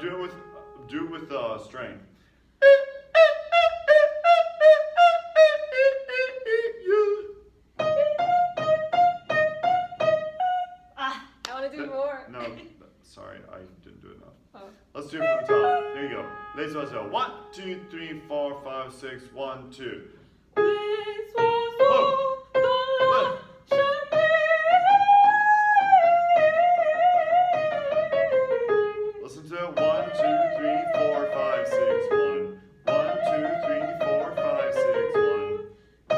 do it with strength. I want to do more. No, sorry, I didn't do enough. Oh. Let's do it from the top. Here you go. Les oiseaux. 1, 2, 3, 4, 5, 6. 1, 2. Les oiseaux dans la Charmille. Listen to it. 1, 2, 3, 4, 5, 6. 1. 1, 2, 3, 4, 5, 6. 1.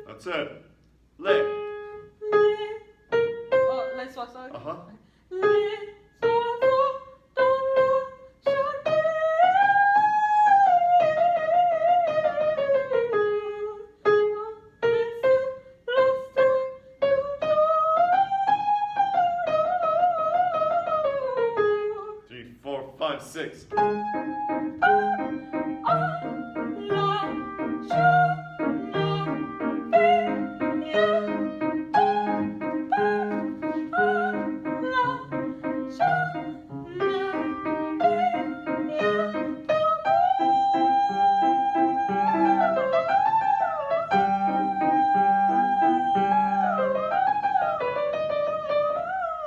That's it. Les. Oh, les oiseaux. Uh-huh. Les oiseaux dans la Charmille. 3, 4, 5, 6.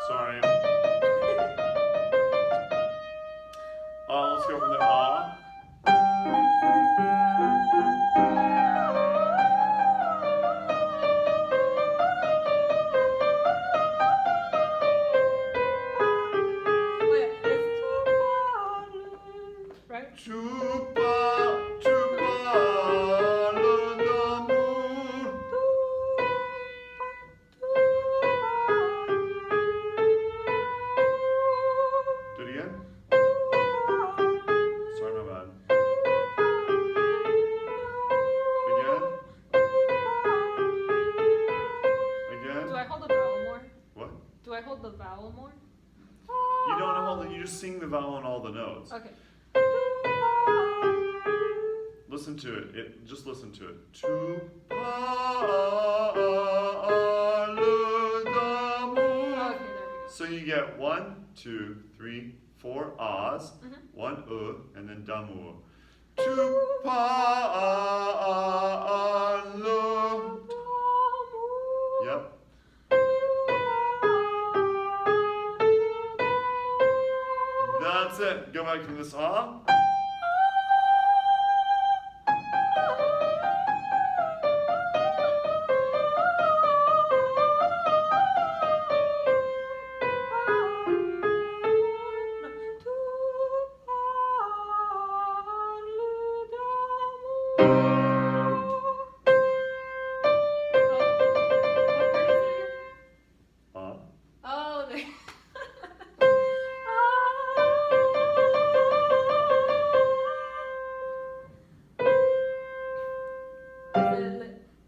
Sorry. Let's go from the ah. Right? Tu parles d'amour. Do it again. Sorry, my bad. Again. Again. Do I hold the vowel more? What? Do I hold the vowel more? You don't hold it. You just sing the vowel on all the notes. Okay. Listen to it. Just listen to it. Tu Okay, parles d'amour. there we go. So you get 1, 2, 3, 4 ahs, Mhm. 1 and then d'amour. Tu parles. Yep. That's it. Go back from this ah. Ah. Oh, there.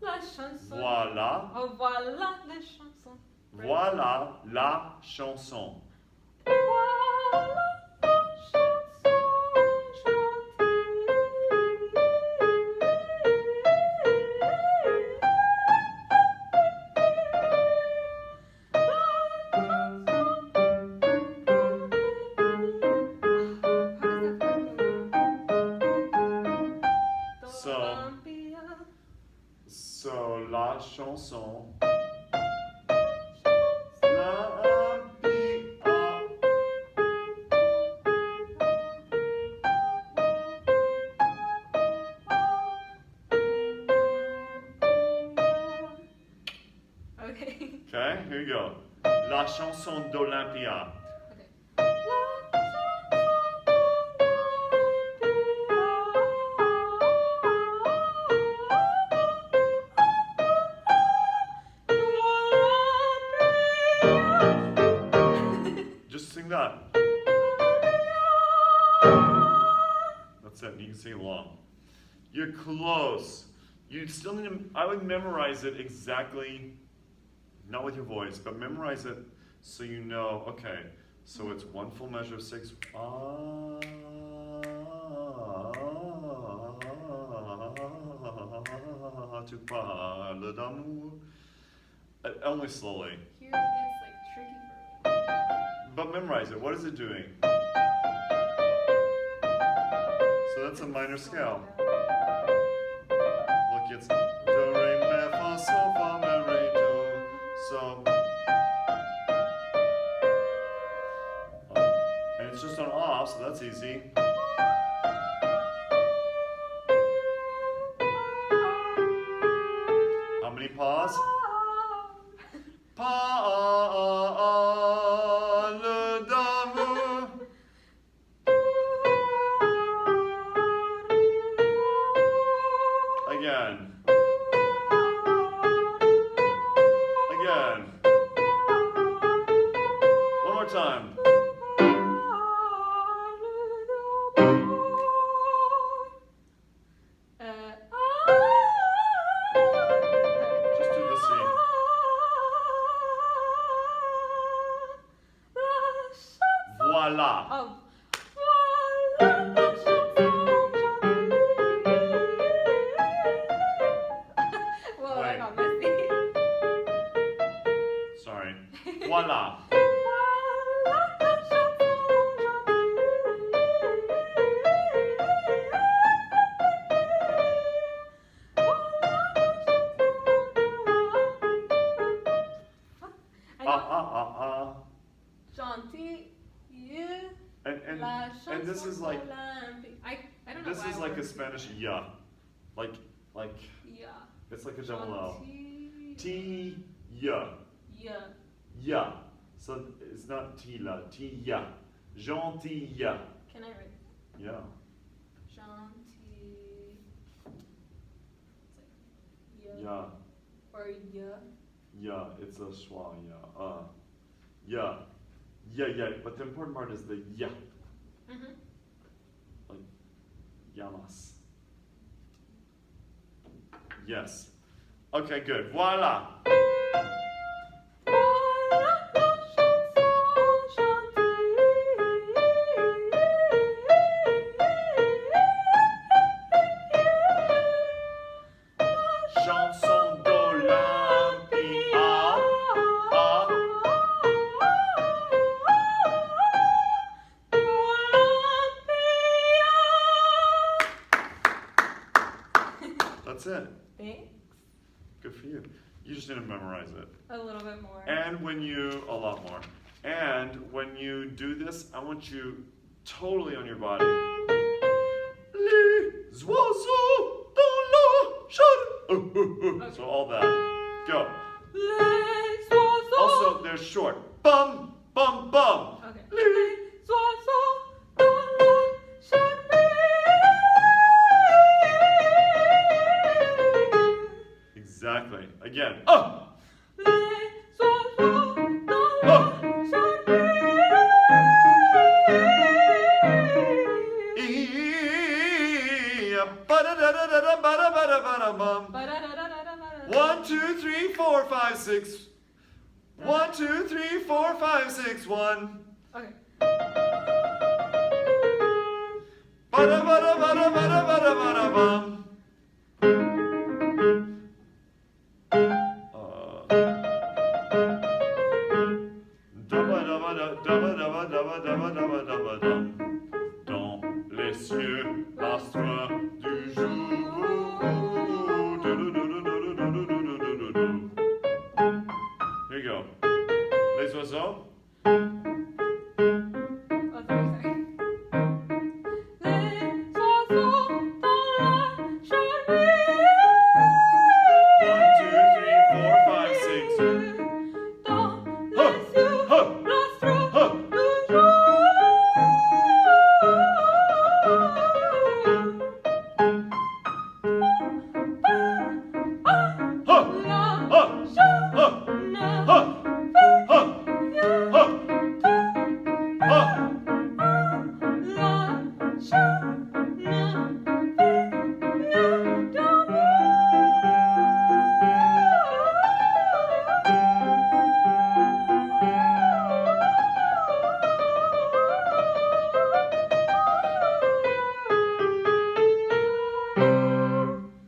La chanson. Voilà. Oh, voilà les chansons. Voilà la chanson. Voilà la chanson So la chanson. Okay. Okay, here you go. La chanson d'Olympia. Just sing that. That's it. You can sing along. You're close. You still need to, I would memorize it exactly, not with your voice, but memorize it so you know, okay, so it's 1 full measure of 6. Tu parles d'amour. Only slowly. Here it gets like tricky for me. but memorize it. What is it doing? So that's a minor scale. Look, it's do, re, mi, fa, sol, fa, mi, re, do. So, and it's just on off, so that's easy. How many pause? Parle d'amour. Again. Again. One more time. Just do the C. Voila. Oh. Whoa, I Wait. got messy. Sorry. Voila. Gentil, you, And this is like I don't know this why is I like a worked. Spanish ya. Like Yeah. it's like a double L. Gentil. T ya. Yeah. Ya. So it's not tila, T ya. Gentilla. Can I write Yeah. gentil? It's like Yeah. or yeah. Yeah, it's a schwa, yeah. Yeah. Yeah. But the important part is the ya. Mm-hmm. Like llamas. Yes. Okay, good. Voila. Chanson d'Olympia. That's it. Thanks. Good for you. You just need to memorize it. A little bit more. And a lot more. And when you do this, I want you totally on your body. Les oiseaux dans la chambre. So all that. Go. Les oiseaux. Also, they're short. Bum, bum, bum. Okay. Les Les oiseaux dans la Charmille. Exactly. Again. Les oiseaux dans la Charmille. 1, 2, 3, 4, 5, 6. 1, 2, 3, 4, 5, 6, 1. Okay. Ba-da-ba-da-ba-da-ba-da-ba-da-ba-da-bum. Da-ba-da-ba-da-ba-da-ba-da-ba-da-ba-dum. Dans les cieux, l'astre du jour. Du-du-du-du-du-du-du-du-du-du-du. Here you go. Les oiseaux. Oh, sorry. Les oiseaux dans la Charmille. 1, 2, 3, 4, 5, 6. Dans les cieux, l'astre du jour.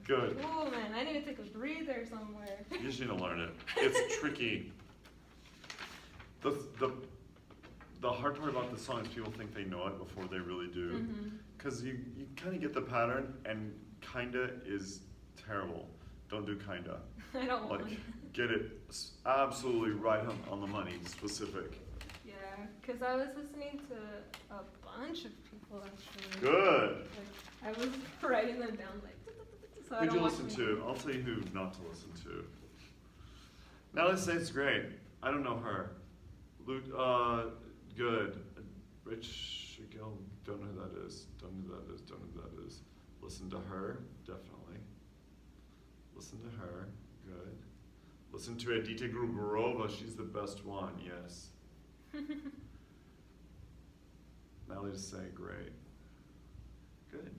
Good. Oh man, I need to take a breather somewhere. You just need to learn it. It's tricky. The the hard part about the song is people think they know it before they really do. Mm-hmm. Because you kind of get the pattern, and kinda is terrible. Don't do kinda. I don't Like, want it. get it absolutely right on the money, specific. Yeah, because I was listening to a bunch of people actually. Good. Like, I was writing them down like. So I Who'd don't you want listen to- to? I'll tell you who not to listen to. Now let's say it's great. I don't know her. Good. Rich Gill, don't know who that is. Don't know who that is. Don't know who that is. Listen to her, definitely. Listen to her, good. Listen to Edita Gruberova, she's the best one, yes. Now they just say great. Good.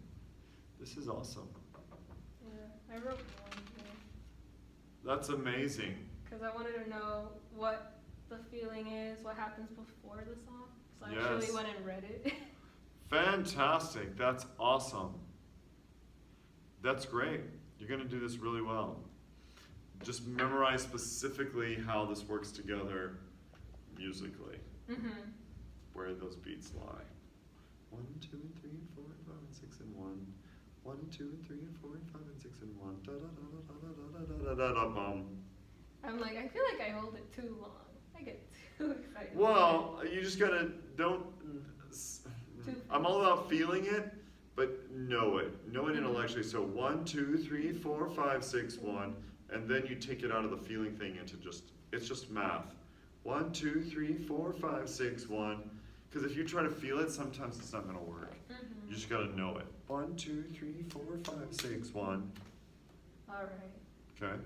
This is awesome. Yeah, I wrote one That's amazing. because I wanted to know what the feeling is, what happens before the song. So I Yes. actually went and read it. Fantastic, that's awesome. That's great. You're gonna do this really well. Just memorize specifically how this works together musically, Mm-hmm. where those beats lie. 1, 2, and 3, and 4, and 5, and 6, and 1. 1, 2, and 3, and 4, and 5, and 6, and 1. Da da da da da da da da da da bum. I'm like, I feel like I hold it too long. I get too excited. Well, you just gotta Too I'm all about feeling it, but know it. Know it intellectually. So 1, 2, 3, 4, 5, 6, 1, and then you take it out of the feeling thing into it's just math. 1, 2, 3, 4, 5, 6, 1. Because if you try to feel it, sometimes it's not gonna work. Mm-hmm. You just gotta know it. 1, 2, 3, 4, 5, 6, 1. All right. Okay.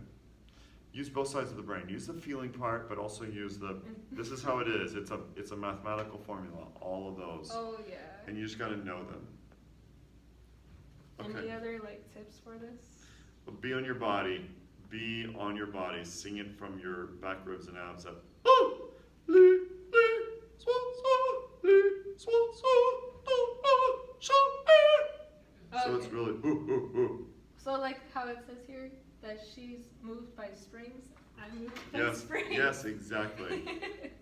Use both sides of the brain. Use the feeling part, but also use the. This is how it is. It's a mathematical formula. All of those. Oh yeah. And you just gotta know them. Any Okay. other like tips for this? Be on your body. Be on your body. Sing it from your back ribs and abs up. So it's Okay. really So like how it says here that she's moved by springs. I'm moved by Yes, springs. yes, exactly.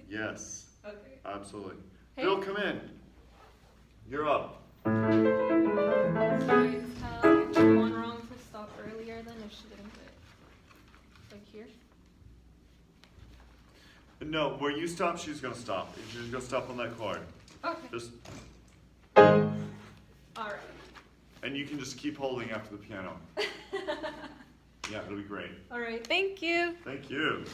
Yes, Okay. absolutely. Hey. Bill, come in. You're up. So I tell one wrong to stop earlier then if she didn't get like here. No, where you stop, she's gonna stop. She's gonna stop on that chord. Okay. Just, All right. and you can just keep holding after the piano. Yeah, it'll be great. All right. Thank you. Thank you.